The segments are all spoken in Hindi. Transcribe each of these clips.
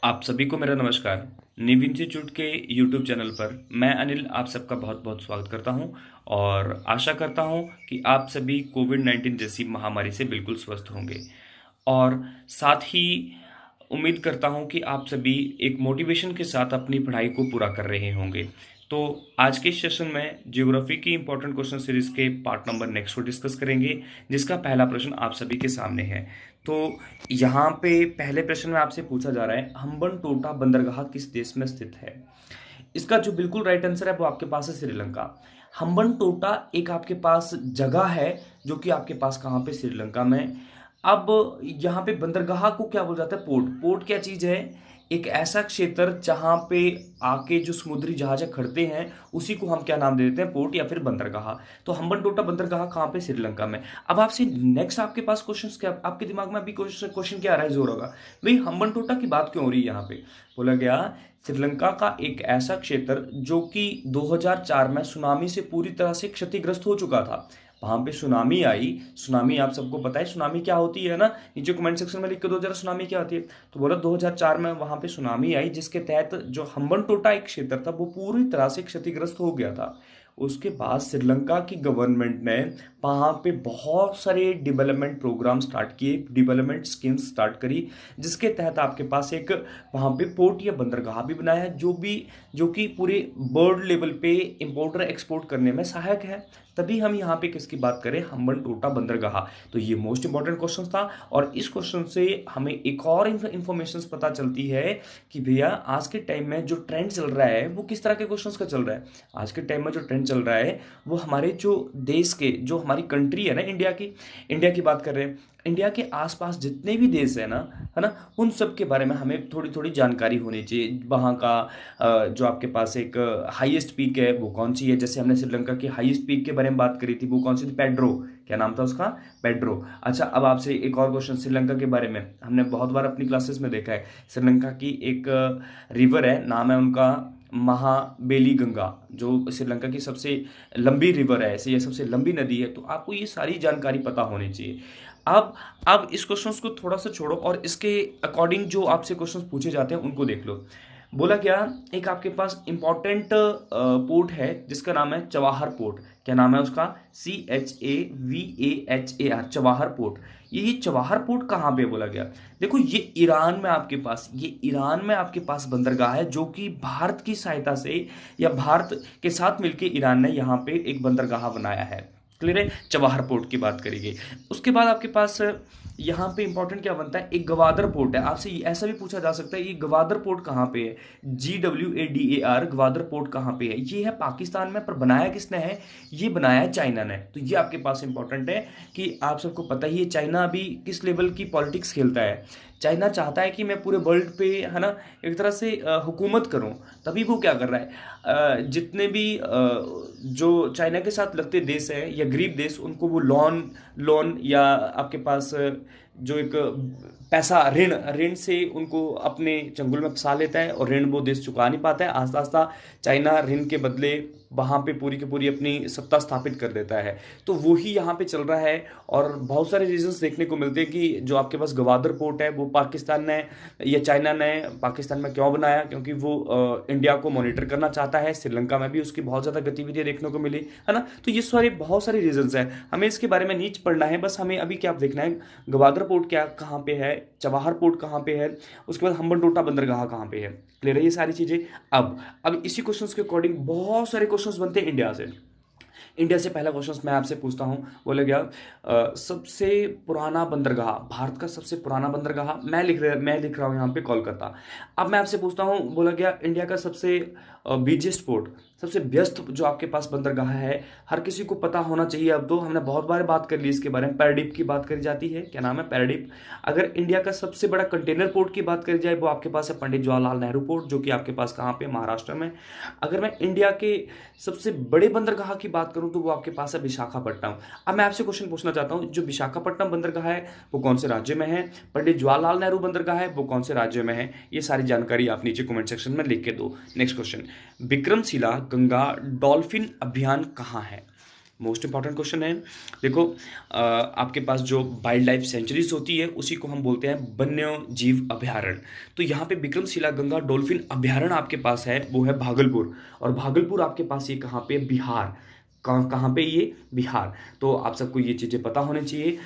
आप सभी को मेरा नमस्कार। निव इंस्टीट्यूट के यूट्यूब चैनल पर मैं अनिल आप सबका बहुत बहुत स्वागत करता हूं और आशा करता हूं कि आप सभी कोविड-19 जैसी महामारी से बिल्कुल स्वस्थ होंगे और साथ ही उम्मीद करता हूं कि आप सभी एक मोटिवेशन के साथ अपनी पढ़ाई को पूरा कर रहे होंगे। तो आज के इस सेशन में ज्योग्राफी की इंपॉर्टेंट क्वेश्चन सीरीज के पार्ट नंबर नेक्स्ट को डिस्कस करेंगे, जिसका पहला प्रश्न आप सभी के सामने है। तो यहाँ पे पहले प्रश्न में आपसे पूछा जा रहा है, हम्बनटोटा बंदरगाह किस देश में स्थित है? इसका जो बिल्कुल राइट आंसर है वो आपके पास है श्रीलंका। हम्बनटोटा एक आपके पास जगह है जो कि आपके पास कहाँ पे, श्रीलंका में। अब यहाँ पे बंदरगाह को क्या बोला जाता है? पोर्ट। पोर्ट क्या चीज है? एक ऐसा क्षेत्र जहां पे आके जो समुद्री जहाज खड़ते हैं उसी को हम क्या नाम दे देते हैं? पोर्ट या फिर बंदरगाह। तो हम्बनटोटा बंदरगाह कहाँ पे? श्रीलंका में। अब आपसे नेक्स्ट आपके पास क्वेश्चन क्या, आपके दिमाग में अभी क्वेश्चन क्या आ रहा है? जोर होगा भाई, हम्बनटोटा की बात क्यों हो रही है यहाँ पे? बोला गया श्रीलंका का एक ऐसा क्षेत्र जो कि 2004 में सुनामी से पूरी तरह से क्षतिग्रस्त हो चुका था। वहां पे सुनामी आई। सुनामी आप सबको पता है सुनामी क्या होती है ना? नीचे कमेंट सेक्शन में लिख के दो जरा, सुनामी क्या होती है। तो बोला 2004 में वहां पे सुनामी आई, जिसके तहत जो हम्बनटोटा एक क्षेत्र था वो पूरी तरह से क्षतिग्रस्त हो गया था। उसके बाद श्रीलंका की गवर्नमेंट ने वहाँ पे बहुत सारे डेवलपमेंट प्रोग्राम स्टार्ट किए, डेवलपमेंट स्कीम्स स्टार्ट करी, जिसके तहत आपके पास एक वहाँ पे पोर्ट या बंदरगाह भी बनाया है, जो कि पूरे वर्ल्ड लेवल पे इंपोर्ट और एक्सपोर्ट करने में सहायक है। तभी हम यहाँ पे किसकी बात करें? हम्बनटोटा बंदरगाह। तो ये मोस्ट इंपॉर्टेंट क्वेश्चन था और इस क्वेश्चन से हमें एक और इंफॉर्मेशन पता चलती है कि भैया आज के टाइम में जो ट्रेंड चल रहा है वो किस तरह के क्वेश्चंस का चल रहा है। आज के टाइम में जो ट्रेंड चल रहा है वो हमारे जो देश के, जो हमारी कंट्री है ना, इंडिया की बात कर रहे हैं। इंडिया के आसपास जितने भी देश है ना, उन सब के बारे में हमें थोड़ी थोड़ी जानकारी होनी चाहिए। वहाँ का जो आपके पास एक हाईएस्ट पीक है वो कौन सी है? जैसे हमने श्रीलंका की हाईएस्ट पीक के बारे में बात करी थी, वो कौन सी थी? पेड्रो। क्या नाम था उसका? पेड्रो। अच्छा, अब आपसे एक और क्वेश्चन श्रीलंका के बारे में। हमने बहुत बार अपनी क्लासेस में देखा है, श्रीलंका की एक रिवर है, नाम है उनका महाबेली गंगा, जो श्रीलंका की सबसे लंबी रिवर है, ऐसे ये सबसे लंबी नदी है। तो आपको ये सारी जानकारी पता होनी चाहिए। अब अब इस क्वेश्चंस को थोड़ा सा छोड़ो और इसके अकॉर्डिंग जो आपसे क्वेश्चंस पूछे जाते हैं उनको देख लो। बोला क्या, एक आपके पास इंपॉर्टेंट पोर्ट है जिसका नाम है चवाहर पोर्ट। क्या नाम है उसका? CHAVAHAR, Chabahar port. ये चवाहर पोर्ट कहाँ पे बोला गया? देखो, ये ईरान में आपके पास बंदरगाह है, जो कि भारत की सहायता से या भारत के साथ मिलकर ईरान ने यहाँ पे एक बंदरगाह बनाया है। क्लियर है? चवाहर पोर्ट की बात करेंगे। उसके बाद आपके पास यहाँ पे इंपॉर्टेंट क्या बनता है? एक गवादर पोर्ट है। आपसे ऐसा भी पूछा जा सकता है, ये गवादर पोर्ट कहाँ पे है? GWADAR, गवादर पोर्ट कहाँ पे है? ये है पाकिस्तान में, पर बनाया किसने है? ये बनाया है चाइना ने। तो ये आपके पास इंपॉर्टेंट है कि आप सबको पता ही है चाइना अभी किस लेवल की पॉलिटिक्स खेलता है। चाइना चाहता है कि मैं पूरे वर्ल्ड पे, है ना, एक तरह से हुकूमत करूं। तभी वो क्या कर रहा है, जितने भी जो चाइना के साथ लगते देश हैं या गरीब देश, उनको वो लोन लोन या आपके पास जो एक पैसा, ऋण ऋण से उनको अपने चंगुल में फंसा लेता है और ऋण वो देश चुका नहीं पाता है। आस्ता आस्ता चाइना ऋण के बदले वहाँ पे पूरी की पूरी अपनी सत्ता स्थापित कर देता है। तो वही यहाँ पे चल रहा है और बहुत सारे रीजंस देखने को मिलते हैं कि जो आपके पास गवादर पोर्ट है वो पाकिस्तान ने या चाइना ने पाकिस्तान में क्यों बनाया, क्योंकि वो इंडिया को मॉनिटर करना चाहता है। श्रीलंका में भी उसकी बहुत ज़्यादा गतिविधियां देखने को मिली, है ना। तो ये सारे बहुत सारे रीजंस हैं, हमें इसके बारे में नीच पढ़ना है। बस हमें अभी क्या देखना है, गवादर पोर्ट क्या कहाँ पे है, चवाहर पोर्ट कहाँ पे है, उसके बाद हम्बनटोटा बंदरगाह कहाँ पे है। क्लियर है ये सारी चीज़ें? अब इसी क्वेश्चंस के अकॉर्डिंग बहुत सारे क्वेश्चंस बनते हैं इंडिया से। इंडिया से पहला क्वेश्चन मैं आपसे पूछता हूं। बोले गया सबसे पुराना बंदरगाह, भारत का सबसे पुराना बंदरगाह, मैं लिख रहा हूं यहां पे कोलकाता। अब मैं आपसे पूछता हूं, बोला गया इंडिया का सबसे बिगेस्ट पोर्ट, सबसे व्यस्त जो आपके पास बंदरगाह है, हर किसी को पता होना चाहिए। अब तो हमने बहुत बार बात कर ली इसके बारे में, पैराडीप की बात करी जाती है। क्या नाम है? पैराडीप। अगर इंडिया का सबसे बड़ा कंटेनर पोर्ट की बात करी जाए, वो आपके पास है पंडित जवाहरलाल नेहरू पोर्ट, जो कि आपके पास कहाँ पे? महाराष्ट्र में। अगर मैं इंडिया के सबसे बड़े बंदरगाह की बात करूं तो वो आपके पास है विशाखापट्टनम। अब मैं आपसे क्वेश्चन पूछना चाहता हूं, जो विशाखापट्टनम बंदरगाह है वो कौन से राज्य में है? पंडित जवाहरलाल नेहरू बंदरगाह है वो कौन से राज्य में है? ये सारी जानकारी आप नीचे कमेंट सेक्शन में लिख के दो। Next question, Vikramshila Ganga dolphin अभियान कहाँ है? मोस्ट इंपॉर्टेंट क्वेश्चन है। देखो आपके पास जो वाइल्ड लाइफ सेंचुरीज होती है उसी को हम बोलते हैं वन्य जीव अभयारण्य। तो यहाँ पे विक्रमशिला गंगा डॉल्फिन अभयारण्य आपके पास है, वो है भागलपुर। और भागलपुर आपके पास ये कहाँ पे, बिहार। कहाँ कहाँ पे ये, बिहार। तो आप सबको ये चीज़ें पता होनी चाहिए।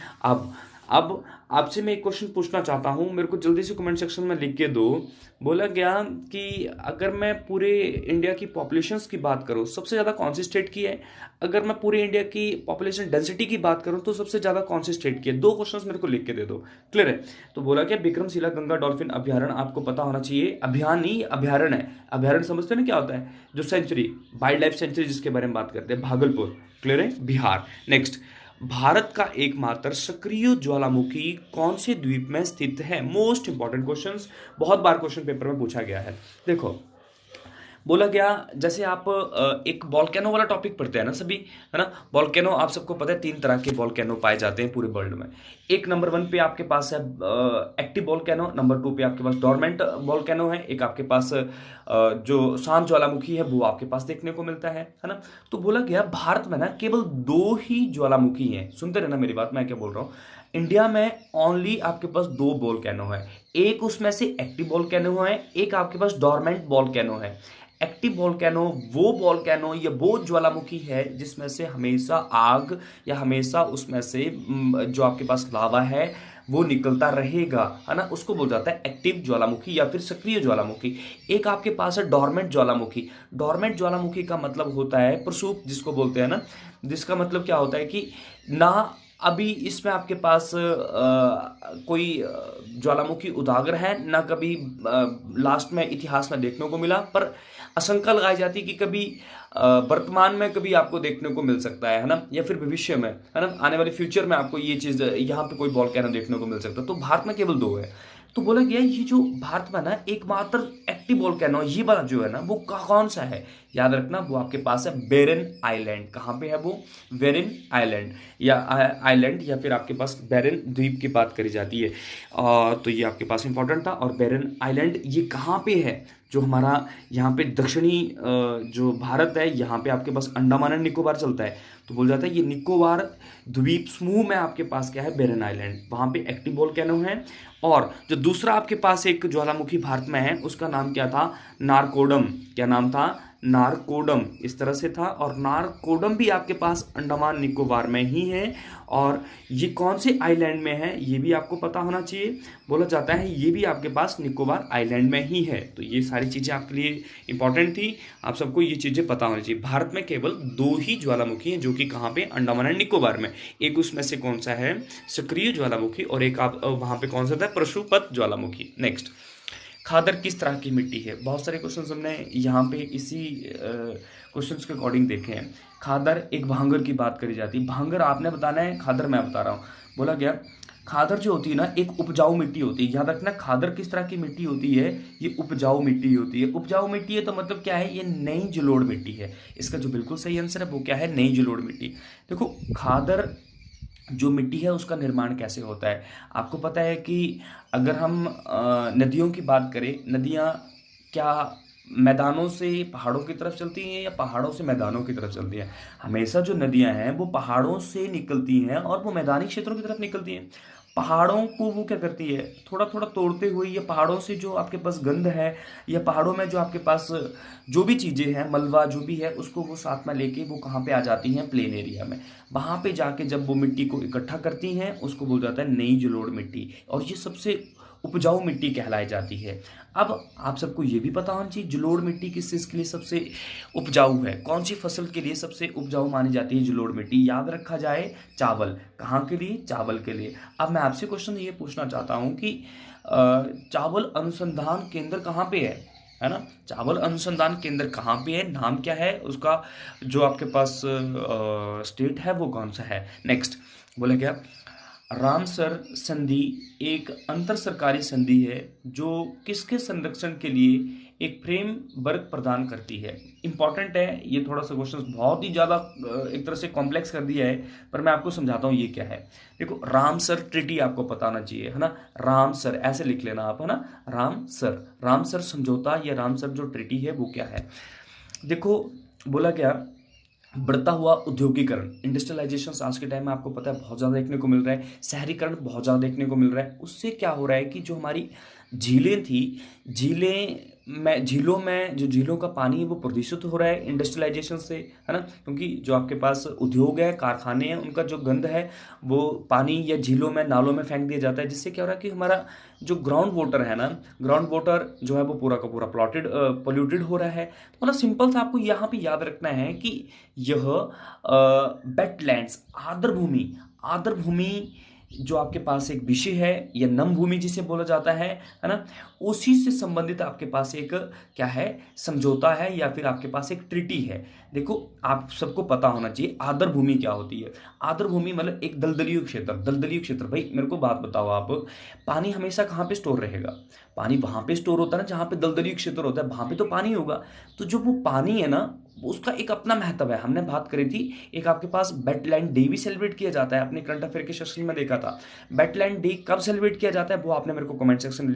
अब आपसे मैं एक क्वेश्चन पूछना चाहता हूँ, मेरे को जल्दी से कमेंट सेक्शन में लिख के दो। बोला गया कि अगर मैं पूरे इंडिया की पॉपुलेशंस की बात करूँ, सबसे ज़्यादा कौन सी स्टेट की है? अगर मैं पूरे इंडिया की पॉपुलेशन डेंसिटी की बात करूँ तो सबसे ज़्यादा कौन सी स्टेट की है? दो क्वेश्चंस मेरे को लिख के दे दो। क्लियर है? तो बोला क्या, विक्रमशिला गंगा डॉल्फिन अभयारण्य आपको पता होना चाहिए। अभियान नहीं, अभयारण्य है। अभयारण्य समझते हैं ना क्या होता है? जो सेंचुरी, वाइल्ड लाइफ सेंचुरी जिसके बारे में बात करते हैं, भागलपुर। क्लियर है? बिहार। नेक्स्ट, भारत का एकमात्र सक्रिय ज्वालामुखी कौन से द्वीप में स्थित है? मोस्ट इंपॉर्टेंट क्वेश्चंस, बहुत बार क्वेश्चन पेपर में पूछा गया है। देखो बोला गया, जैसे आप एक वॉल्केनो वाला टॉपिक पढ़ते हैं ना सभी, है ना? वॉल्केनो आप सबको पता है, 3 तरह के वॉल्केनो पाए जाते हैं पूरे वर्ल्ड में। एक नंबर 1 पे आपके पास है एक्टिव वॉल्केनो, नंबर 2 पे आपके पास डोरमेंट वॉल्केनो है, एक आपके पास जो शांत ज्वालामुखी है वो आपके पास देखने को मिलता है ना? तो बोला गया भारत में ना केवल 2 ही ज्वालामुखी हैं। सुनते रहना मेरी बात, मैं क्या बोल रहा हूँ। इंडिया में ओनली आपके पास 2 वोल्केनो है, एक उसमें से एक्टिव वोल्केनो है, एक आपके पास डोरमेंट वोल्केनो है। एक्टिव वोल्केनो वो वोल्केनो या वो ज्वालामुखी है जिसमें से हमेशा आग या हमेशा उसमें से जो आपके पास लावा है वो निकलता रहेगा, है ना? उसको बोल जाता है एक्टिव ज्वालामुखी या फिर सक्रिय ज्वालामुखी। एक आपके पास है डोरमेंट ज्वालामुखी। डोरमेंट ज्वालामुखी का मतलब होता है प्रसूप जिसको बोलते हैं ना, जिसका मतलब क्या होता है कि ना अभी इसमें आपके पास कोई ज्वालामुखी उजागर है, ना कभी लास्ट में इतिहास में देखने को मिला, पर आशंका लगाई जाती है कि कभी वर्तमान में कभी आपको देखने को मिल सकता है ना? या फिर भविष्य में, है ना, आने वाले फ्यूचर में आपको ये चीज यहाँ पे कोई वोल्केनो देखने को मिल सकता है। तो भारत में केवल 2 है। तो बोला गया ये जो भारत में ना एकमात्र एक्टिव वोल्केनो ये वाला जो है ना वो कौन सा है? याद रखना, वो आपके पास है बेरन आइलैंड। कहाँ पे है वो? बेरन आइलैंड या आइलैंड या फिर आपके पास बेरन द्वीप की बात करी जाती है। तो ये आपके पास इंपॉर्टेंट था। और बेरन आइलैंड ये कहाँ पे है? जो हमारा यहाँ पे दक्षिणी जो भारत है, यहाँ पे आपके पास अंडमान एंड निकोबार चलता है। तो बोल जाता है ये निकोबार द्वीप समूह में आपके पास क्या है? बेरन आइलैंड। वहाँ पे एक्टिव वोल्केनो है। और जो दूसरा आपके पास एक ज्वालामुखी भारत में है उसका नाम क्या था? नारकोडम। क्या नाम था? नारकोडम, इस तरह से था। और नारकोडम भी आपके पास अंडमान निकोबार में ही है। और ये कौन से आइलैंड में है ये भी आपको पता होना चाहिए। बोला जाता है ये भी आपके पास निकोबार आइलैंड में ही है। तो ये सारी चीज़ें आपके लिए इंपॉर्टेंट थी, आप सबको ये चीज़ें पता होनी चाहिए। भारत में केवल 2 ही ज्वालामुखी हैं, जो कि कहाँ पे? अंडमान एंड निकोबार में। एक उसमें से कौन सा है? सक्रिय ज्वालामुखी। और एक आप वहाँ पे कौन सा था? प्रशुपत ज्वालामुखी। नेक्स्ट, खादर किस तरह की मिट्टी है? बहुत सारे क्वेश्चंस हमने यहाँ पे इसी क्वेश्चंस के अकॉर्डिंग देखे हैं। खादर एक भांगर की बात करी जाती है। भांगर आपने बताना है, खादर मैं बता रहा हूँ। बोला गया खादर जो होती है ना एक उपजाऊ मिट्टी होती है। याद रखना, खादर किस तरह की मिट्टी होती है? ये उपजाऊ मिट्टी होती है। उपजाऊ मिट्टी है तो मतलब क्या है? ये नई जलोढ़ मिट्टी है। इसका जो बिल्कुल सही आंसर है वो क्या है? नई जलोढ़ मिट्टी। देखो खादर जो मिट्टी है उसका निर्माण कैसे होता है? आपको पता है कि अगर हम नदियों की बात करें, नदियाँ क्या मैदानों से पहाड़ों की तरफ चलती हैं या पहाड़ों से मैदानों की तरफ चलती हैं? हमेशा जो नदियाँ हैं वो पहाड़ों से निकलती हैं और वो मैदानी क्षेत्रों की तरफ निकलती हैं। पहाड़ों को वो क्या करती है? थोड़ा थोड़ा तोड़ते हुए, या पहाड़ों से जो आपके पास गंध है, या पहाड़ों में जो आपके पास जो भी चीज़ें हैं, मलबा जो भी है, उसको वो साथ में लेके वो कहाँ पे आ जाती हैं? प्लेन एरिया में। वहाँ पे जाके जब वो मिट्टी को इकट्ठा करती हैं उसको बोल जाता है नई जलोढ़ मिट्टी। और ये सबसे उपजाऊ मिट्टी कहलाई जाती है। अब आप सबको ये भी पता होना चाहिए जलोढ़ मिट्टी किस चीज़ के लिए सबसे उपजाऊ है? कौन सी फसल के लिए सबसे उपजाऊ मानी जाती है जलोढ़ मिट्टी? याद रखा जाए, चावल। कहाँ के लिए? चावल के लिए। अब मैं आपसे क्वेश्चन ये पूछना चाहता हूँ कि चावल अनुसंधान केंद्र कहाँ पे है ना? चावल अनुसंधान केंद्र कहाँ पे है? नाम क्या है उसका? जो आपके पास स्टेट है वो कौन सा है? नेक्स्ट, बोले क्या, रामसर संधि एक अंतर सरकारी संधि है जो किसके संरक्षण के लिए एक फ्रेमवर्क प्रदान करती है? इंपॉर्टेंट है ये, थोड़ा सा क्वेश्चन बहुत ही ज़्यादा एक तरह से कॉम्प्लेक्स कर दिया है, पर मैं आपको समझाता हूँ ये क्या है। देखो रामसर ट्रीटी आपको पता होना चाहिए, है ना? रामसर ऐसे लिख लेना आप, है ना? रामसर, रामसर समझौता या रामसर जो ट्रीटी है वो क्या है? देखो बोला क्या, बढ़ता हुआ उद्योगीकरण, इंडस्ट्रियलाइजेशन आज के टाइम में आपको पता है बहुत ज़्यादा देखने को मिल रहा है, शहरीकरण बहुत ज़्यादा देखने को मिल रहा है। उससे क्या हो रहा है कि जो हमारी झीलें थी, झीलों में जो झीलों का पानी है वो प्रदूषित हो रहा है इंडस्ट्रियलाइजेशन से, है ना, क्योंकि जो आपके पास उद्योग है, कारखाने हैं, उनका जो गंद है वो पानी या झीलों में, नालों में फेंक दिया जाता है, जिससे क्या हो रहा है कि हमारा जो ग्राउंड वाटर है ना, ग्राउंड वाटर जो है वो पूरा का पूरा पोल्यूटेड हो रहा है। तो मतलब सिंपल सा आपको यहाँ पे याद रखना है कि यह वेटलैंड्स, आर्द्र भूमि जो आपके पास एक विषय है, या नम भूमि जिसे बोला जाता है ना, उसी से संबंधित आपके पास एक क्या है, समझौता है, या फिर आपके पास एक ट्रीटी है। देखो, आप सबको पता होना चाहिए आर्द्र भूमि क्या होती है। आर्द्र भूमि मतलब एक दलदलीय क्षेत्र। भाई मेरे को बात बताओ, आप पानी हमेशा कहाँ पे स्टोर रहेगा? पानी वहां पे स्टोर होता है ना जहाँ पे दलदलीय क्षेत्र होता है, वहां पे तो पानी होगा। तो जो वो पानी है ना, उसका एक अपना महत्व है। हमने बात करी थी, एक आपके पास वेटलैंड डे भी सेलिब्रेट किया जाता है, अपने करंट अफेयर के सेक्शन में देखा था। वेटलैंड डे कब सेलिब्रेट किया जाता है वो आपने मेरे को कमेंट सेक्शन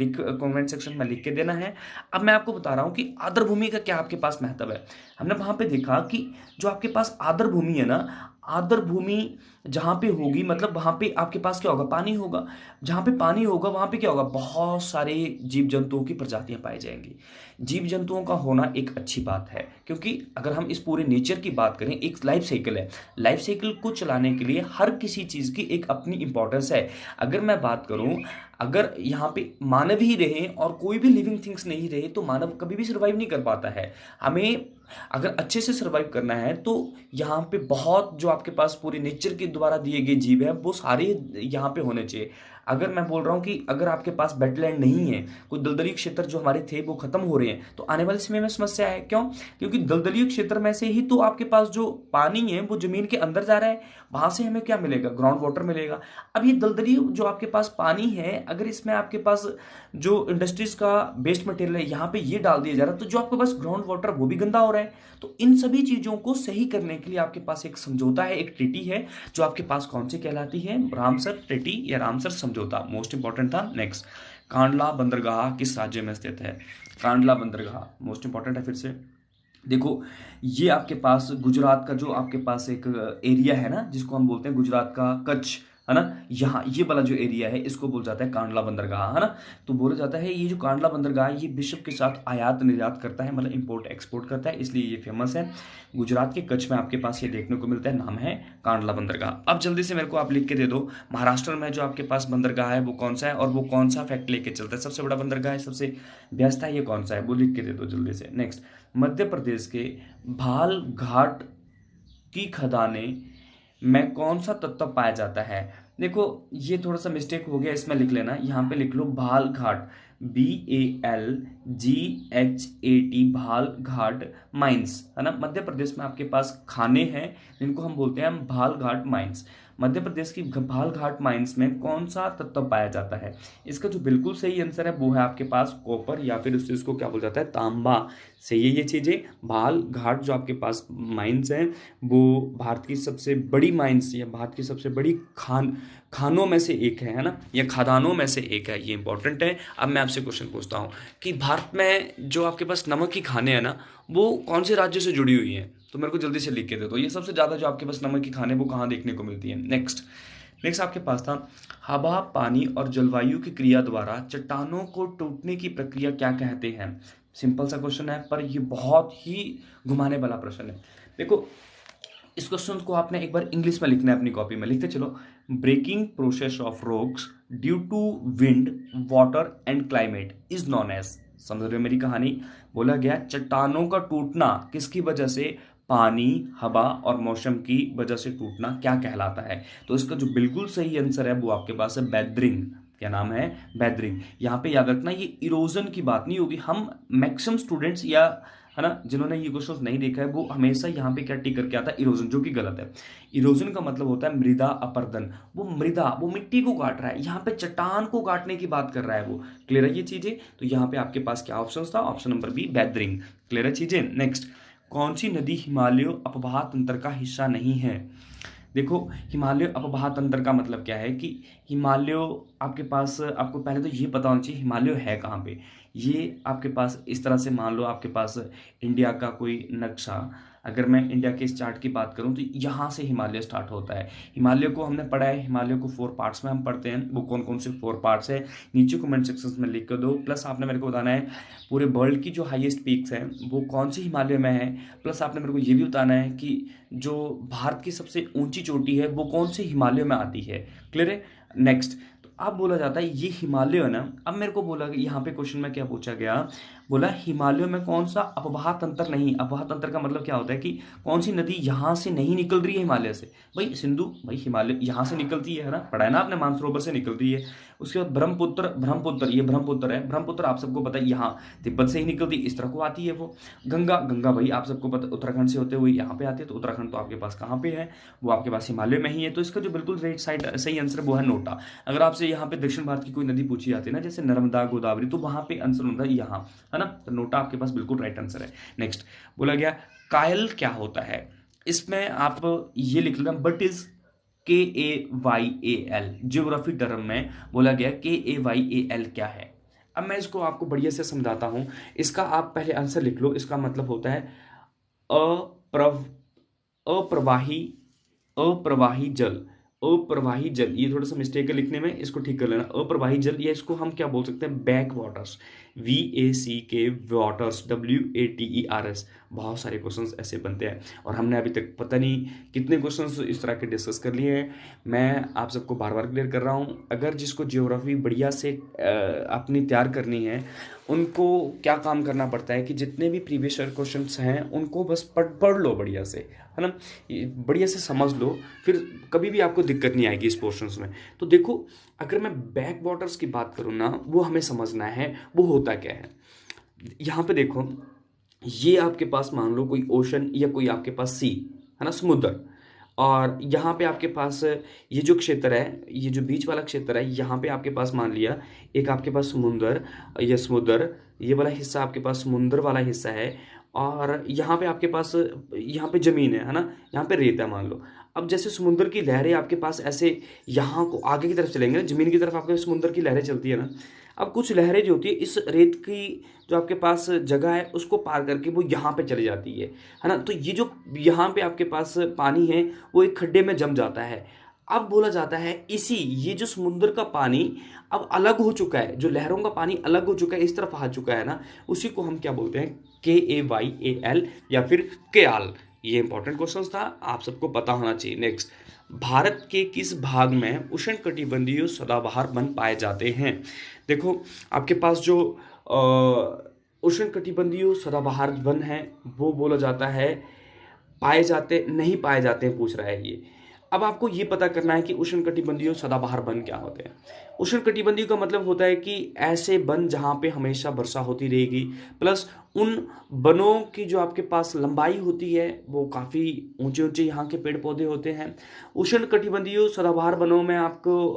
में लिख के देना है। अब मैं आपको बता रहा हूँ कि आर्द्र भूमि का क्या आपके पास महत्व है। हमने वहां पे देखा कि जो आपके पास आर्द्र भूमि है ना, आर्द्र भूमि जहां पे होगी, मतलब वहां पे आपके पास क्या होगा, पानी होगा। जहां पे पानी होगा वहां पे क्या होगा, बहुत सारे जीव जंतुओं की प्रजातियां पाई जाएंगी। जीव जंतुओं का होना एक अच्छी बात है, क्योंकि अगर हम इस पूरे नेचर की बात करें, एक लाइफ साइकिल है, लाइफ साइकिल को चलाने के लिए हर किसी चीज की एक अपनी इंपॉर्टेंस है। अगर मैं बात करूं, अगर यहाँ पे मानव ही रहे और कोई भी लिविंग थिंग्स नहीं रहे, तो मानव कभी भी सर्वाइव नहीं कर पाता है। हमें अगर अच्छे से सर्वाइव करना है तो यहाँ पे बहुत जो आपके पास पूरे नेचर के द्वारा दिए गए जीव है वो सारे यहाँ पे होने चाहिए। अगर मैं बोल रहा हूँ कि अगर आपके पास वेटलैंड नहीं है, कोई दलदली क्षेत्र जो हमारे थे वो खत्म हो रहे हैं, तो आने वाले समय में समस्या है। क्यों? क्योंकि दलदली क्षेत्र में से ही तो आपके पास जो पानी है वो जमीन के अंदर जा रहा है, वहां से हमें क्या मिलेगा, ग्राउंड वाटर मिलेगा। अब ये दलदली जो आपके पास पानी है, अगर इसमें आपके पास जो इंडस्ट्रीज का वेस्ट मटेरियल है यहाँ पे ये डाल दिया जा रहा है, तो जो आपके पास ग्राउंड वाटर वो भी गंदा हो रहा है। तो इन सभी चीजों को सही करने के लिए आपके पास एक समझौता है, एक ट्रीटी है, जो आपके पास कौन सी कहलाती है, रामसर ट्रीटी या रामसर समझौता, मोस्ट इंपॉर्टेंट था। नेक्स्ट, कांडला बंदरगाह किस राज्य में स्थित है? कांडला बंदरगाह मोस्ट इंपॉर्टेंट है। फिर से देखो, ये आपके पास गुजरात का जो आपके पास एक एरिया है ना, जिसको हम बोलते हैं गुजरात का कच्छ, है ना, यहाँ ये वाला जो एरिया है इसको बोल जाता है कांडला बंदरगाह, है ना। तो बोला जाता है ये जो कांडला बंदरगाह है ये विश्व के साथ आयात निर्यात करता है, मतलब इंपोर्ट एक्सपोर्ट करता है, इसलिए ये फेमस है। गुजरात के कच्छ में आपके पास ये देखने को मिलता है, नाम है कांडला बंदरगाह। अब जल्दी से मेरे को आप लिख के दे दो, महाराष्ट्र में जो आपके पास बंदरगाह है वो कौन सा है, और वो कौन सा फैक्ट लेके चलता है, सबसे बड़ा बंदरगाह है, सबसे व्यस्त है, ये कौन सा है, वो लिख के दे दो जल्दी से। नेक्स्ट, मध्य प्रदेश के भाल घाट की खदाने में कौन सा तत्व पाया जाता है? देखो, ये थोड़ा सा मिस्टेक हो गया, इसमें लिख लेना, यहाँ पे लिख लो भाल घाट, BALGHAT, भाल घाट माइंस, है ना। मध्य प्रदेश में आपके पास खाने हैं जिनको हम बोलते हैं भाल घाट माइंस। मध्य प्रदेश की भाल घाट माइंस में कौन सा तत्व पाया जाता है? इसका जो बिल्कुल सही आंसर है वो है आपके पास कॉपर, या फिर उससे इसको क्या बोला जाता है, तांबा। सही है ये चीजें। भाल घाट जो आपके पास माइंस हैं वो भारत की सबसे बड़ी माइंस या भारत की सबसे बड़ी खानों में से एक है ना, या खदानों में से एक है, ये इंपॉर्टेंट है। अब मैं आपसे क्वेश्चन पूछता हूँ कि भारत में जो आपके पास नमक की खाने हैं ना, वो कौन से राज्य से जुड़ी हुई हैं? तो मेरे को जल्दी से लिख के दे दो, ये सबसे ज्यादा जो आपके पास नमक की खाने वो कहाँ देखने को मिलती है। नेक्स्ट आपके पास था, हवा, पानी और जलवायु की क्रिया द्वारा चट्टानों को टूटने की प्रक्रिया क्या कहते हैं? सिंपल सा क्वेश्चन है, पर ये बहुत ही घुमाने वाला प्रश्न है। देखो, इस क्वेश्चन को आपने एक बार इंग्लिश में लिखना है, अपनी कॉपी में लिखते चलो। Breaking process of rocks due to wind, water and climate is known as. समझ रहे हो मेरी कहानी? बोला गया चट्टानों का टूटना किसकी वजह से, पानी, हवा और मौसम की वजह से टूटना क्या कहलाता है? तो इसका जो बिल्कुल सही आंसर है वो आपके पास है वेदरिंग। क्या नाम है? वेदरिंग। यहाँ पे याद रखना, ये इरोजन की बात नहीं होगी। हम मैक्सिमम स्टूडेंट्स या, है ना, जिन्होंने ये क्वेश्चन नहीं देखा है वो हमेशा यहाँ पे क्या टिक करके आता है, इरोजन, जो कि गलत है। इरोजन का मतलब होता है मृदा अपरदन। वो मिट्टी को काट रहा है, यहाँ पे चट्टान को काटने की बात कर रहा है वो। क्लियर है ये चीजें? तो यहाँ पे आपके पास क्या ऑप्शन था? Option number B, weathering. Clear है चीजें? नेक्स्ट, कौन सी नदी हिमालय अपवाह तंत्र का हिस्सा नहीं है? देखो, हिमालय अपवाह तंत्र का मतलब क्या है कि हिमालय आपके पास, आपको पहले तो ये पता होना चाहिए हिमालय है कहाँ पे। ये आपके पास इस तरह से मान लो, आपके पास इंडिया का कोई नक्शा, अगर मैं इंडिया के इस चार्ट की बात करूं तो यहाँ से हिमालय स्टार्ट होता है। हिमालय को हमने पढ़ा है, हिमालय को 4 पार्ट्स में हम पढ़ते हैं। वो कौन कौन से 4 पार्ट्स है नीचे कमेंट सेक्शन में लिख कर दो। प्लस आपने मेरे को बताना है पूरे वर्ल्ड की जो हाईएस्ट पीक्स हैं वो कौन सी हिमालय में है। प्लस आपने मेरे को ये भी बताना है कि जो भारत की सबसे ऊंची चोटी है वो कौन से हिमालय में आती है। क्लियर है। नेक्स्ट, तो अब बोला जाता है ये हिमालय है ना, अब मेरे को बोला यहाँ पे क्वेश्चन में क्या पूछा गया, बोला हिमालय में कौन सा अपवाह तंत्र नहीं। अपवाह तंत्र का मतलब क्या होता है कि कौन सी नदी यहाँ से नहीं निकल रही है हिमालय से। भाई सिंधु, भाई हिमालय यहाँ से निकलती है ना, पढ़ा है ना आपने, मानसरोवर से निकलती है। उसके बाद ब्रह्मपुत्र, ब्रह्मपुत्र ये ब्रह्मपुत्र है, ब्रह्मपुत्र आप सबको पता है यहाँ तिब्बत से ही निकलती है, इस तरह को आती है वो। गंगा, गंगा भाई आप सबको पता उत्तराखंड से होते हुए यहाँ पे आती है, तो उत्तराखंड तो आपके पास कहाँ पे है, वो आपके पास हिमालय में ही है। तो इसका जो बिल्कुल राइट साइड सही आंसर वो है नोटा। अगर आपसे यहाँ पे दक्षिण भारत की कोई नदी पूछी जाती है ना, जैसे नर्मदा, गोदावरी, तो वहां पे आंसर होता है यहाँ, है ना। तो नोटा आपके पास बिल्कुल राइट आंसर है। नेक्स्ट बोला गया कायल क्या होता है। इसमें आप ये लिख लेना, but is KAYAL, geography term में बोला गया KAYAL क्या है। अब मैं इसको आपको बढ़िया से समझाता हूं। इसका आप पहले आंसर लिख लो। इसका मतलब होता है अप्रव अप्रवाही अप्रवाही जल। अप्रवाही जल, ये थोड़ा सा मिस्टेक है लिखने में, इसको ठीक कर लेना। अप्रवाही जल, या इसको हम क्या बोल सकते हैं, back waters, VACK waters, WATERS। बहुत सारे क्वेश्चंस ऐसे बनते हैं और हमने अभी तक पता नहीं कितने क्वेश्चंस इस तरह के डिस्कस कर लिए हैं। मैं आप सबको बार बार क्लियर कर रहा हूँ, अगर जिसको ज्योग्राफी बढ़िया से अपनी तैयार करनी है उनको क्या काम करना पड़ता है कि जितने भी प्रीवियस ईयर क्वेश्चंस हैं उनको बस पढ़ लो बढ़िया से, है ना, बढ़िया से समझ लो, फिर कभी भी आपको दिक्कत नहीं आएगी इस पोर्शंस में। तो देखो, अगर मैं बैक वाटर्स की बात करूँ ना, वो हमें समझना है वो होता क्या है। यहाँ पे देखो, ये आपके पास मान लो कोई ओशन या कोई आपके पास सी, है ना, समुद्र, और यहाँ पे आपके पास ये जो क्षेत्र है, ये जो बीच वाला क्षेत्र है, यहाँ पे आपके पास मान लिया एक आपके पास समुद्र, ये समुद्र, ये वाला हिस्सा आपके पास समुद्र वाला हिस्सा है, और यहाँ पे आपके पास यहाँ पे जमीन है ना, यहाँ पे रेत है मान लो। अब जैसे समुद्र की लहरें आपके पास ऐसे यहाँ को आगे की तरफ चलेंगे ना, जमीन की तरफ आपके समुद्र की लहरें चलती है ना। अब कुछ लहरें जो होती है इस रेत की जो आपके पास जगह है उसको पार करके वो यहाँ पे चली जाती है ना। तो ये जो यहाँ पे आपके पास पानी है वो एक खड्डे में जम जाता है। अब बोला जाता है इसी ये जो समुद्र का पानी अब अलग हो चुका है, जो लहरों का पानी अलग हो चुका है, इस तरफ आ चुका है ना, उसी को हम क्या बोलते हैं, KAYAL या फिर केआल। ये इंपॉर्टेंट क्वेश्चन था, आप सबको पता होना चाहिए। नेक्स्ट, भारत के किस भाग में उष्णकटिबंधीय सदाबहार वन पाए जाते हैं। देखो, आपके पास जो उष्णकटिबंधीय सदाबहार वन है वो बोला जाता है पाए जाते नहीं पाए जाते हैं, पूछ रहा है ये। अब आपको ये पता करना है कि उष्णकटिबंधीय सदाबहार वन क्या होते हैं। उष्णकटिबंधीय का मतलब होता है कि ऐसे वन जहाँ पे हमेशा वर्षा होती रहेगी, प्लस उन वनों की जो आपके पास लंबाई होती है वो काफ़ी ऊंचे ऊंचे यहाँ के पेड़ पौधे होते हैं। उष्णकटिबंधीय सदाबहार वनों में आपको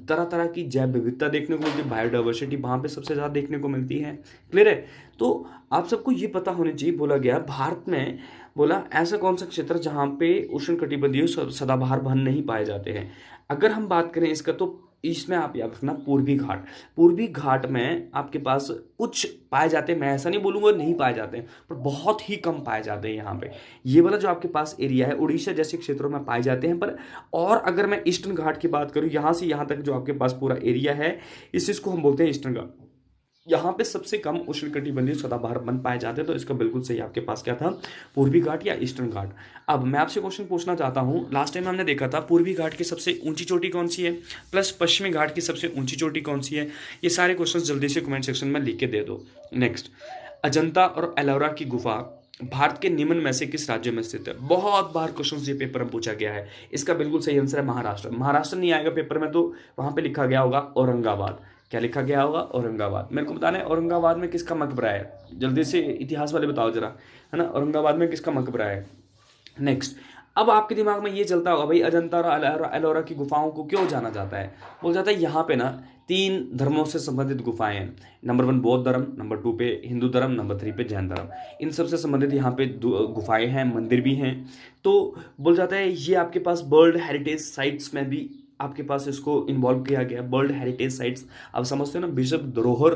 तरह तरह की जैव विविधता देखने को मिलती है, बायोडाइवर्सिटी वहाँ पे सबसे ज़्यादा देखने को मिलती है। क्लियर है। तो आप सबको ये पता होना चाहिए, बोला गया भारत में, बोला ऐसा कौन सा क्षेत्र जहाँ पे उष्णकटिबंधीय सदाबहार वन नहीं पाए जाते हैं। अगर हम बात करें इसका, तो इसमें आप याद रखना पूर्वी घाट। पूर्वी घाट में आपके पास कुछ पाए जाते हैं, मैं ऐसा नहीं बोलूंगा नहीं पाए जाते हैं, पर बहुत ही कम पाए जाते हैं यहाँ पे। ये वाला जो आपके पास एरिया है उड़ीसा जैसे क्षेत्रों में पाए जाते हैं, पर और अगर मैं ईस्टर्न घाट की बात करूँ, यहाँ से यहाँ तक जो आपके पास पूरा एरिया है, इस चीज को हम बोलते हैं ईस्टर्न घाट। यहाँ पे सबसे कम उष्णकटिबंधीय सदाबहार वन पाए जाते हैं। तो इसका बिल्कुल सही आपके पास क्या था, पूर्वी घाट या ईस्टर्न घाट। अब मैं आपसे क्वेश्चन पूछना चाहता हूँ, लास्ट टाइम हमने देखा था पूर्वी घाट की सबसे ऊंची चोटी कौन सी है, प्लस पश्चिमी घाट की सबसे ऊंची चोटी कौन सी है। ये सारे क्वेश्चन जल्दी से कमेंट सेक्शन में लिख के दे दो। नेक्स्ट, अजंता और एलोरा की गुफा भारत के निम्न में से किस राज्य में स्थित है। बहुत बार क्वेश्चन ये पेपर में पूछा गया है। इसका बिल्कुल सही आंसर है महाराष्ट्र। महाराष्ट्र नहीं आएगा पेपर में तो वहां पे लिखा गया होगा औरंगाबाद। क्या लिखा गया होगा, औरंगाबाद। मेरे को बताना है औरंगाबाद में किसका मकबरा है, जल्दी से इतिहास वाले बताओ जरा, है ना, औरंगाबाद में किसका मकबरा है। नेक्स्ट, अब आपके दिमाग में ये चलता होगा भाई अजंता और एलोरा की गुफाओं को क्यों जाना जाता है। बोल जाता है यहाँ पे ना 3 धर्मों से संबंधित गुफाएं हैं। नंबर 1 बौद्ध धर्म, नंबर 2 पे हिंदू धर्म, नंबर 3 पे जैन धर्म। इन सबसे संबंधित यहाँ पे गुफाएं हैं, मंदिर भी हैं। तो बोल जाता है ये आपके पास वर्ल्ड हेरिटेज साइट्स में भी आपके पास इसको इन्वॉल्व किया गया वर्ल्ड हेरिटेज साइट्स। आप समझते हो ना, विश्व धरोहर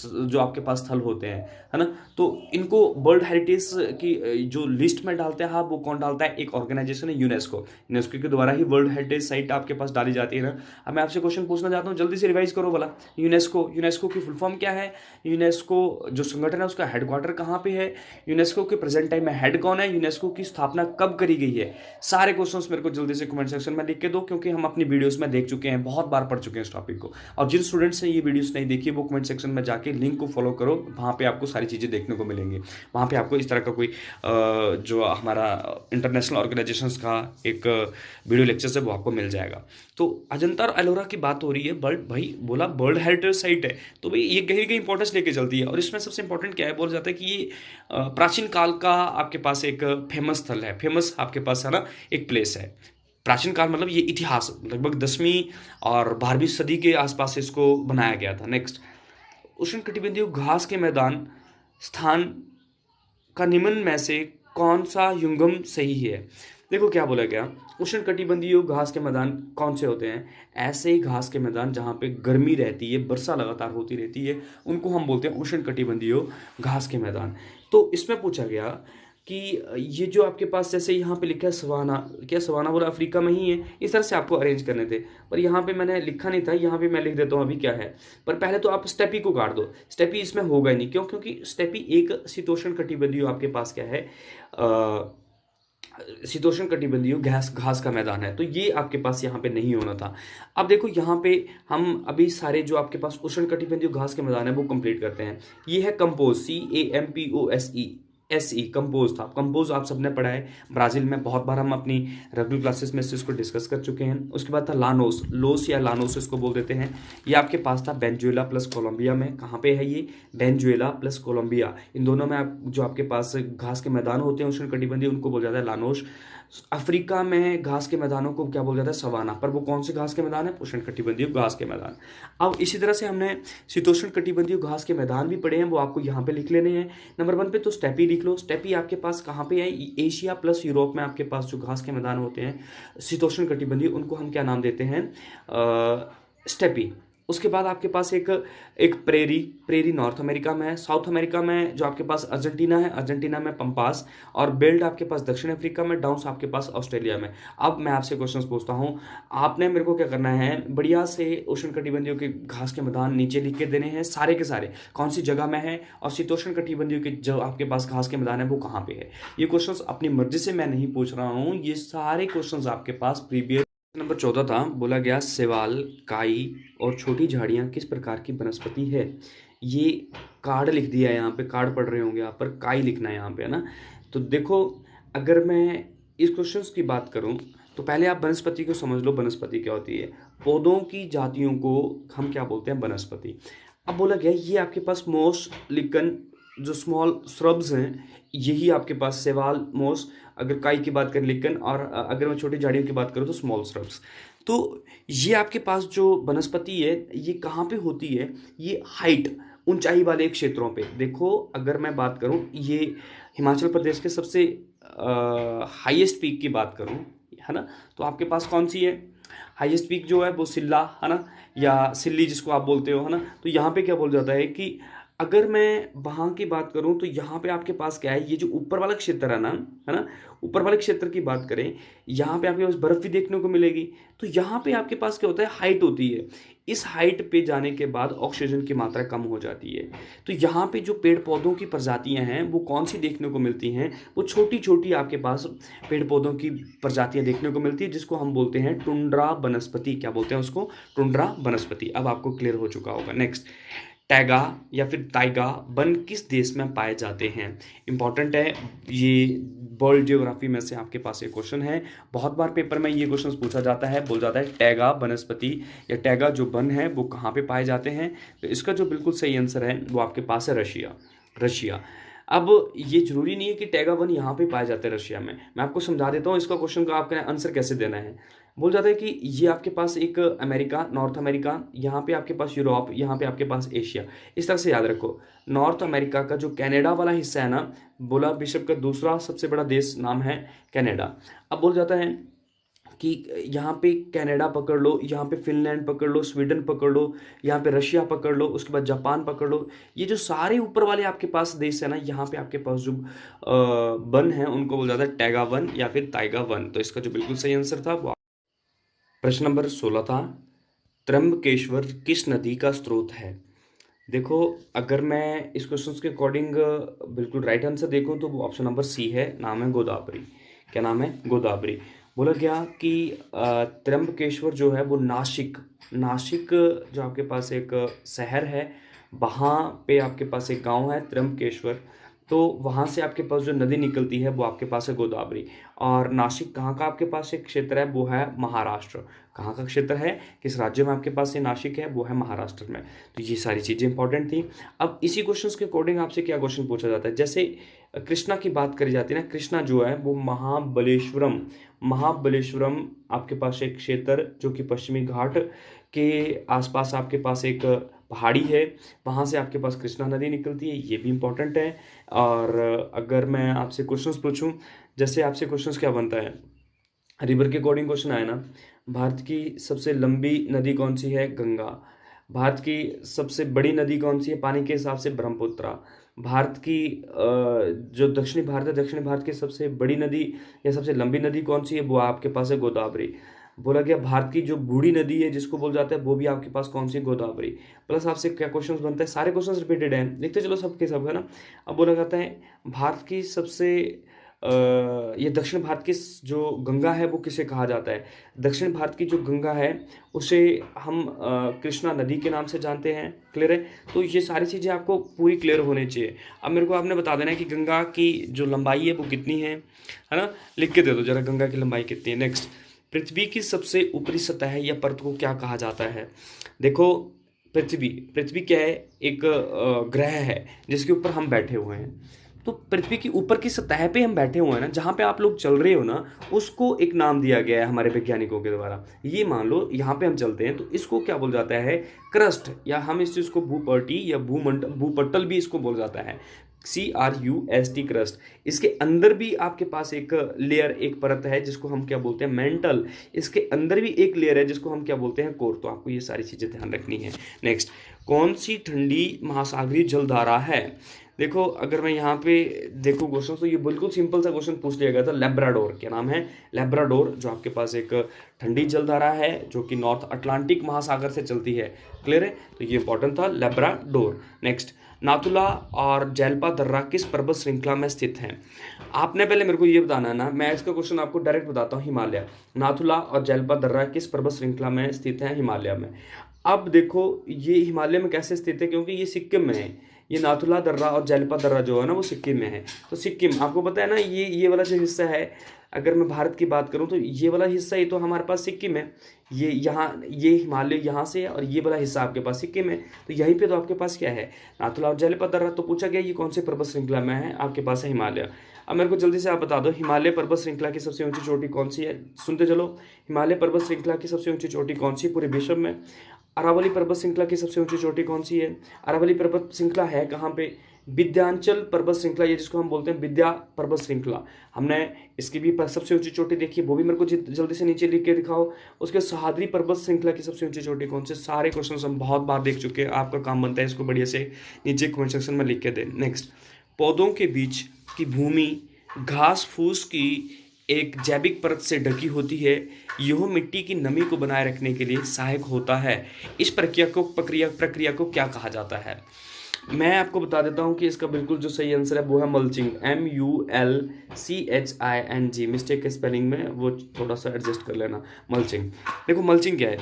जो आपके पास स्थल होते हैं, है ना, तो इनको वर्ल्ड हेरिटेज की जो लिस्ट में डालते हैं, हाँ, वो कौन डालता है? एक ऑर्गेनाइजेशन है यूनेस्को। यूनेस्को के द्वारा ही वर्ल्ड हेरिटेज साइट आपके पास डाली जाती है ना। अब मैं आपसे क्वेश्चन पूछना चाहता हूँ, जल्दी से रिवाइज करो वाला। यूनेस्को, यूनेस्को की फुल फॉर्म क्या है? यूनेस्को जो संगठन है उसका हेडक्वार्टर कहाँ पे है? यूनेस्को के प्रेजेंट टाइम में हेड कौन है? यूनेस्को की स्थापना कब करी गई है? सारे क्वेश्चंस मेरे को जल्दी से कमेंट सेक्शन में लिख के दो, क्योंकि हम अपनी वीडियोस में देख चुके हैं, बहुत बार पढ़ चुके हैं इस टॉपिक को। और जिन स्टूडेंट्स ने ये वीडियोस नहीं देखी वो कमेंट सेक्शन में जाके लिंक को फॉलो करो, वहाँ पे आपको सारी चीज़ें देखने को मिलेंगी। वहाँ पे आपको इस तरह का कोई जो हमारा इंटरनेशनल ऑर्गेनाइजेशंस का एक वीडियो लेक्चर है वो आपको मिल जाएगा। तो अजंता और एलोरा की बात हो रही है, बट भाई बोला वर्ल्ड हेरिटेज साइट है, तो भाई ये कहीं कहीं इंपॉर्टेंस लेके चलती है। और इसमें सबसे इंपॉर्टेंट क्या है, बोला जाता है कि ये प्राचीन काल का आपके पास एक फेमस स्थल है, फेमस आपके पास है ना एक प्लेस है। प्राचीन काल मतलब ये इतिहास लगभग 10वीं और 12वीं सदी के आसपास इसको बनाया गया था। नेक्स्ट, उष्णकटिबंधीय घास के मैदान स्थान का निम्न में से कौन सा युंगम सही है? देखो क्या बोला गया, उष्णकटिबंधीय घास के मैदान कौन से होते हैं? ऐसे ही घास के मैदान जहाँ पे गर्मी रहती है, वर्षा लगातार होती रहती है, उनको हम बोलते हैं उष्णकटिबंधीय घास के मैदान। तो इसमें पूछा गया कि ये जो आपके पास जैसे यहाँ पे लिखा है सवाना, क्या सवाना बोला अफ्रीका में ही है? इस तरह से आपको अरेंज करने थे, पर यहाँ पे मैंने लिखा नहीं था, यहाँ पे मैं लिख देता हूँ अभी क्या है। पर पहले तो आप स्टेपी को काट दो, स्टेपी इसमें होगा ही नहीं। क्यों? क्योंकि स्टेपी एक शीतोष्ण कटिबंधीय आपके पास क्या है, शीतोष्ण कटिबंधीय घास घास का मैदान है, तो ये आपके पास यहाँ पे नहीं होना था। अब देखो यहाँ पे हम अभी सारे जो आपके पास उष्ण कटिबंधीय घास के मैदान है वो कंप्लीट करते हैं। ये है कंपोज, CAMPOSE कंपोज था। कंपोज आप सबने पढ़ा है, ब्राजील में बहुत बार हम अपनी रेगुलर क्लासेस में से इसको डिस्कस कर चुके हैं। उसके बाद था लानोस, लोस या लानोस इसको बोल देते हैं। ये आपके पास था वेनेजुएला प्लस कोलंबिया में। कहाँ पे है ये? वेनेजुएला प्लस कोलंबिया, इन दोनों में आप जो आपके पास घास के मैदान होते हैं उष्णकटिबंधीय, उनको बोला जाता है लानोस। अफ्रीका में घास के मैदानों को क्या बोला जाता है? सवाना। पर वो कौन से घास के मैदान है? उष्णकटिबंधीय घास के मैदान। अब इसी तरह से हमने शीतोष्ण कटिबंधीय घास के मैदान भी पढ़े हैं, वो आपको यहाँ पे लिख लेने हैं। नंबर 1 पे तो स्टेपी लिख लो। स्टेपी आपके पास कहाँ पे है? एशिया प्लस यूरोप में आपके पास जो घास के मैदान होते हैं शीतोष्ण कटिबंधीय, उनको हम क्या नाम देते हैं? स्टेपी। उसके बाद आपके पास एक एक प्रेरी नॉर्थ अमेरिका में है। साउथ अमेरिका में जो आपके पास अर्जेंटीना है, अर्जेंटीना में पंपास। और बेल्ट आपके पास दक्षिण अफ्रीका में, डाउन्स आपके पास ऑस्ट्रेलिया में। अब मैं आपसे क्वेश्चंस पूछता हूँ, आपने मेरे को क्या करना है, बढ़िया से उष्णकटिबंधीय के घास के मैदान नीचे लिख के देने हैं सारे के सारे, कौन सी जगह में है, और शीतोष्ण कटिबंधीय के जो आपके पास घास के मैदान है वो कहाँ पे है। ये क्वेश्चंस अपनी मर्जी से मैं नहीं पूछ रहा हूँ, ये सारे क्वेश्चंस आपके पास प्रीवियस। नंबर 14 था, बोला गया शैवाल, काई और छोटी झाड़ियाँ किस प्रकार की वनस्पति है? ये कार्ड लिख दिया है यहाँ पे, कार्ड पढ़ रहे होंगे आप, पर काई लिखना है यहाँ पे, है ना। तो देखो, अगर मैं इस क्वेश्चंस की बात करूँ तो पहले आप वनस्पति को समझ लो, वनस्पति क्या होती है। पौधों की जातियों को हम क्या बोलते हैं? वनस्पति। अब बोला गया ये आपके पास मोस, लिकन, जो स्मॉल श्रब्स हैं, यही आपके पास शैवाल, मोस, अगर काई की बात करें लिकन, और अगर मैं छोटी झाड़ियों की बात करूँ तो स्मॉल श्रब्स। तो ये आपके पास जो वनस्पति है ये कहाँ पे होती है? ये हाइट, ऊंचाई वाले क्षेत्रों पे। देखो अगर मैं बात करूँ, ये हिमाचल प्रदेश के सबसे हाईएस्ट पीक की बात करूँ, है ना, तो आपके पास कौन सी है हाईएस्ट पीक? जो है वो सिल्ला, है ना, या सिल्ली जिसको आप बोलते हो, है ना। तो यहाँ पे क्या बोल जाता है कि अगर मैं वहाँ की बात करूँ तो यहाँ पे आपके पास क्या है, ये जो ऊपर वाला क्षेत्र है ना, है ना, ऊपर वाले क्षेत्र की बात करें, यहाँ पे आपके पास बर्फ भी देखने को मिलेगी। तो यहाँ पे आपके पास क्या होता है? हाइट होती है। इस हाइट पे जाने के बाद ऑक्सीजन की मात्रा कम हो जाती है। तो यहाँ पे जो पेड़ पौधों की प्रजातियां हैं वो कौन सी देखने को मिलती हैं? वो छोटी छोटी आपके पास पेड़ पौधों की प्रजातियां देखने को मिलती है, जिसको हम बोलते हैं टुंड्रा वनस्पति। क्या बोलते हैं उसको? टुंड्रा वनस्पति। अब आपको क्लियर हो चुका होगा। नेक्स्ट, टैगा या फिर ताइगा वन किस देश में पाए जाते हैं? इंपॉर्टेंट है, ये वर्ल्ड जियोग्राफी में से आपके पास एक क्वेश्चन है, बहुत बार पेपर में ये क्वेश्चन पूछा जाता है। बोल जाता है टैगा वनस्पति या टैगा जो वन है वो कहाँ पे पाए जाते हैं? तो इसका जो बिल्कुल सही आंसर है वो आपके पास है रशिया। रशिया। अब ये जरूरी नहीं है कि टैगा वन यहाँ पे पाए जाते हैं रशिया में, मैं आपको समझा देता हूँ इसका क्वेश्चन का आपका आंसर कैसे देना है। बोल जाता है कि ये आपके पास एक अमेरिका, नॉर्थ अमेरिका, यहाँ पे आपके पास यूरोप, यहाँ पे आपके पास एशिया। इस तरह से याद रखो। नॉर्थ अमेरिका का जो कनाडा वाला हिस्सा है ना, बोला विश्व का दूसरा सबसे बड़ा देश नाम है कनाडा। अब बोल जाता है कि यहाँ पे कनाडा पकड़ लो, यहाँ पे फिनलैंड पकड़ लो, स्वीडन पकड़ लो, यहाँ पे रशिया पकड़ लो, उसके बाद जापान पकड़ लो। ये जो सारे ऊपर वाले आपके पास देश है ना, यहाँ पे आपके पास जो वन है उनको बोला जाता है टैगा वन या फिर ताइगा वन। तो इसका जो बिल्कुल सही आंसर था वो प्रश्न नंबर 16 था, त्र्यंबकेश्वर किस नदी का स्रोत है? देखो, अगर मैं इस क्वेश्चन के अकॉर्डिंग बिल्कुल राइट आंसर देखूं तो वो ऑप्शन नंबर सी है, नाम है गोदावरी। क्या नाम है? गोदावरी। बोला गया कि त्र्यंबकेश्वर जो है वो नासिक नासिक जो आपके पास एक शहर है, वहाँ पे आपके पास एक गांव है त्र्यंबकेश्वर। तो वहाँ से आपके पास जो नदी निकलती है वो आपके पास है गोदावरी। और नासिक कहाँ का आपके पास एक क्षेत्र है? वो है महाराष्ट्र। कहाँ का क्षेत्र है, किस राज्य में आपके पास ये नासिक है? वो है महाराष्ट्र में। तो ये सारी चीज़ें इंपॉर्टेंट थी। अब इसी क्वेश्चन के अकॉर्डिंग आपसे क्या क्वेश्चन पूछा जाता है, जैसे कृष्णा की बात करी जाती है ना, कृष्णा जो है वो महाबलेश्वरम महाबलेश्वरम आपके पास एक क्षेत्र जो कि पश्चिमी घाट के आसपास आपके पास एक पहाड़ी है, वहाँ से आपके पास कृष्णा नदी निकलती है, ये भी इंपॉर्टेंट है। और अगर मैं आपसे क्वेश्चंस पूछूं, जैसे आपसे क्वेश्चंस क्या बनता है, रिवर के अकॉर्डिंग क्वेश्चन आया ना, भारत की सबसे लंबी नदी कौन सी है? गंगा। भारत की सबसे बड़ी नदी कौन सी है पानी के हिसाब से? ब्रह्मपुत्रा। भारत की जो दक्षिणी भारत है, दक्षिणी भारत की सबसे बड़ी नदी या सबसे लंबी नदी कौन सी है? वो आपके पास है गोदावरी। बोला गया भारत की जो बूढ़ी नदी है जिसको बोल जाता है, वो भी आपके पास कौन सी? गोदावरी। प्लस आपसे क्या क्वेश्चंस बनता है, सारे क्वेश्चंस रिपीटेड हैं, देखते चलो सबके सब है ना। अब बोला जाता है भारत की सबसे ये दक्षिण भारत की जो गंगा है वो किसे कहा जाता है? दक्षिण भारत की जो गंगा है उसे हम कृष्णा नदी के नाम से जानते हैं। क्लियर है? तो ये सारी चीज़ें आपको पूरी क्लियर होनी चाहिए। अब मेरे को आपने बता देना है कि गंगा की जो लंबाई है वो कितनी है ना? लिख के दे दो जरा, गंगा की लंबाई कितनी है। नेक्स्ट, पृथ्वी की सबसे ऊपरी सतह या परत को क्या कहा जाता है? देखो, पृथ्वी पृथ्वी क्या है? एक ग्रह है जिसके ऊपर हम बैठे हुए हैं। तो पृथ्वी की ऊपर की सतह पे हम बैठे हुए हैं ना, जहाँ पे आप लोग चल रहे हो ना, उसको एक नाम दिया गया है हमारे वैज्ञानिकों के द्वारा। ये मान लो यहाँ पे हम चलते हैं तो इसको क्या बोल जाता है? क्रस्ट, या हम इस चीज़ को भूपर्टी या भूपटल भी इसको बोल जाता है। CRUST, crust. इसके अंदर भी आपके पास एक लेयर, एक परत है जिसको हम क्या बोलते हैं? मेंटल। इसके अंदर भी एक लेयर है जिसको हम क्या बोलते हैं? कोर। तो आपको ये सारी चीज़ें ध्यान रखनी है। नेक्स्ट, कौन सी ठंडी महासागरीय जलधारा है? देखो, अगर मैं यहाँ पे देखूँ क्वेश्चन तो ये बिल्कुल सिंपल सा क्वेश्चन पूछ लिया गया था, लेब्राडोर। क्या नाम है? लेब्राडोर, जो आपके पास एक ठंडी जलधारा है जो कि नॉर्थ अटलांटिक महासागर से चलती है। क्लियर है? तो ये इंपॉर्टेंट था, लेब्राडोर। नेक्स्ट, नाथुला और जैल्पा दर्रा किस पर्वत श्रृंखला में स्थित हैं? आपने पहले मेरे को ये बताना है ना, मैं इसका क्वेश्चन आपको डायरेक्ट बताता हूँ। हिमालय। नाथुला और जैल्पा दर्रा किस पर्वत श्रृंखला में स्थित है? हिमालय में। अब देखो, ये हिमालय में कैसे स्थित है? क्योंकि ये सिक्किम में है। ये नाथुला दर्रा और जैल्पा दर्रा जो है ना वो सिक्किम में है। तो सिक्किम आपको पता है ना, ये वाला जो हिस्सा है, अगर मैं भारत की बात करूं तो ये वाला हिस्सा ही तो हमारे पास सिक्किम है। ये यहाँ, ये हिमालय यहाँ से है और ये वाला हिस्सा आपके पास सिक्किम है। तो यहीं पे तो आपके पास क्या है? नाथुला और जैल्पा दर्रा। तो पूछा गया ये कौन से पर्वत श्रृंखला में है? आपके पास है हिमालय। अब मेरे को जल्दी से आप बता दो, हिमालय पर्वत श्रृंखला की सबसे ऊंची चोटी कौन सी है? सुनते चलो, हिमालय पर्वत श्रृंखला की सबसे ऊंची चोटी कौन सी है पूरे विश्व में? अरावली पर्वत श्रृंखला की सबसे ऊंची चोटी कौन सी है? अरावली पर्वत श्रृंखला है कहाँ पे? विंध्याचल पर्वत श्रृंखला, ये जिसको हम बोलते हैं विंध्या पर्वत श्रृंखला। हमने इसकी भी सबसे ऊंची चोटी देखी है, वो भी मेरे को जल्दी से नीचे लिख के दिखाओ। उसके सह्याद्री पर्वत श्रृंखला की सबसे ऊंची चोटी कौन से? सारे क्वेश्चन हम बहुत बार देख चुके हैं, आपका काम बनता है इसको बढ़िया से नीचे कमेंट सेक्शन में लिख के दें। नेक्स्ट, पौधों के बीच की भूमि घास फूस की एक जैविक परत से ढकी होती है। यह मिट्टी की नमी को बनाए रखने के लिए सहायक होता है। इस प्रक्रिया को क्या कहा जाता है? मैं आपको बता देता हूं कि इसका बिल्कुल जो सही आंसर है वो है मल्चिंग। MULCHING। मिस्टेक है स्पेलिंग में, वो थोड़ा सा एडजस्ट कर लेना। मल्चिंग। देखो, मल्चिंग क्या है?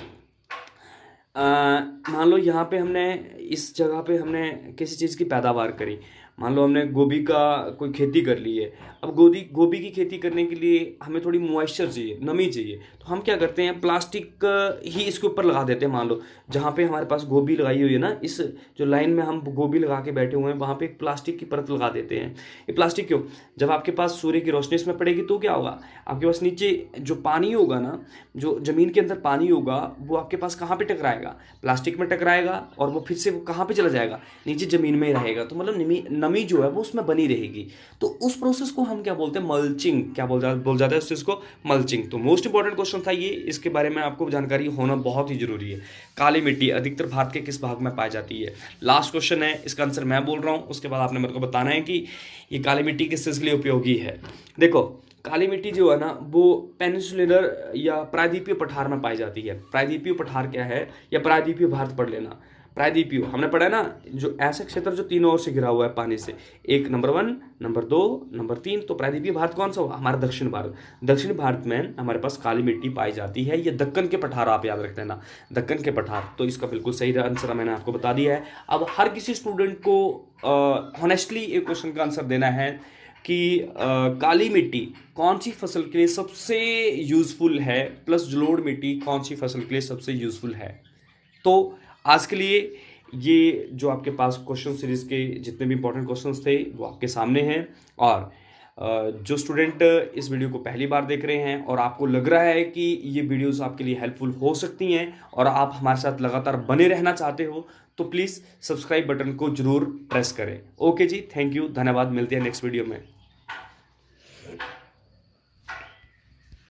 मान लो यहाँ पे हमने, इस जगह पे हमने किसी चीज़ की पैदावार करी। मान लो हमने गोभी का कोई खेती कर ली है। अब गोभी की खेती करने के लिए हमें थोड़ी मॉइस्चर चाहिए, नमी चाहिए। तो हम क्या करते हैं? प्लास्टिक ही इसके ऊपर लगा देते हैं। मान लो जहाँ पे हमारे पास गोभी लगाई हुई है ना, इस जो लाइन में हम गोभी लगा के बैठे हुए हैं, वहाँ पे एक प्लास्टिक की परत लगा देते हैं। ये प्लास्टिक क्यों? जब आपके पास सूर्य की रोशनी इसमें पड़ेगी तो क्या होगा? आपके पास नीचे जो पानी होगा ना, जो जमीन के अंदर पानी होगा, वो आपके पास कहाँ पे टकराएगा? टकराएगा, प्लास्टिक में टकराएगा और वो फिर से वो कहाँ पे चला जाएगा, नीचे ज़मीन में ही रहेगा। तो मतलब नमी जो है वो उसमें बनी रहेगी। तो उस प्रोसेस को हम क्या बोलते हैं, मल्चिंग, क्या बोल जाता है उस चीज़ को, मल्चिंग। तो मोस्ट इंपॉर्टेंट क्वेश्चन था ये, इसके बारे में आपको जानकारी होना बहुत ही जरूरी है। काली मिट्टी अधिकतर भारत के किस भाग में पाई जाती है? लास्ट क्वेश्चन है, इसका आंसर मैं बोल रहा हूँ, उसके बाद आपने मेरे को बताना है कि ये काली मिट्टी किस चीज़ के लिए उपयोगी है। देखो, काली मिट्टी जो है ना वो पेनिनसुलर या प्रायद्वीपीय पठार में पाई जाती है। प्रायद्वीपीय पठार क्या है, या प्रायद्वीपीय भारत पढ़ लेना। प्रायद्वीपीय हमने पढ़ा है ना, जो ऐसे क्षेत्र जो तीनों ओर से घिरा हुआ है पानी से, एक नंबर 1, नंबर 2, नंबर 3। तो प्रायद्वीपीय भारत कौन सा होगा? हमारा दक्षिण भारत। दक्षिण भारत में हमारे पास काली मिट्टी पाई जाती है। ये दक्कन के पठार, आप याद रख लेना, दक्कन के पठार। तो इसका बिल्कुल सही आंसर मैंने आपको बता दिया है। अब हर किसी स्टूडेंट को हॉनेस्टली एक क्वेश्चन का आंसर देना है कि काली मिट्टी कौन सी फसल के लिए सबसे यूजफुल है, प्लस जलोढ़ मिट्टी कौन सी फसल के लिए सबसे यूजफुल है। तो आज के लिए ये जो आपके पास क्वेश्चन सीरीज के जितने भी इंपॉर्टेंट क्वेश्चंस थे वो आपके सामने हैं। और जो स्टूडेंट इस वीडियो को पहली बार देख रहे हैं और आपको लग रहा है कि ये वीडियोस आपके लिए हेल्पफुल हो सकती हैं और आप हमारे साथ लगातार बने रहना चाहते हो, तो प्लीज़ सब्सक्राइब बटन को जरूर प्रेस करें। ओके जी, थैंक यू, धन्यवाद, मिलते हैं नेक्स्ट वीडियो में।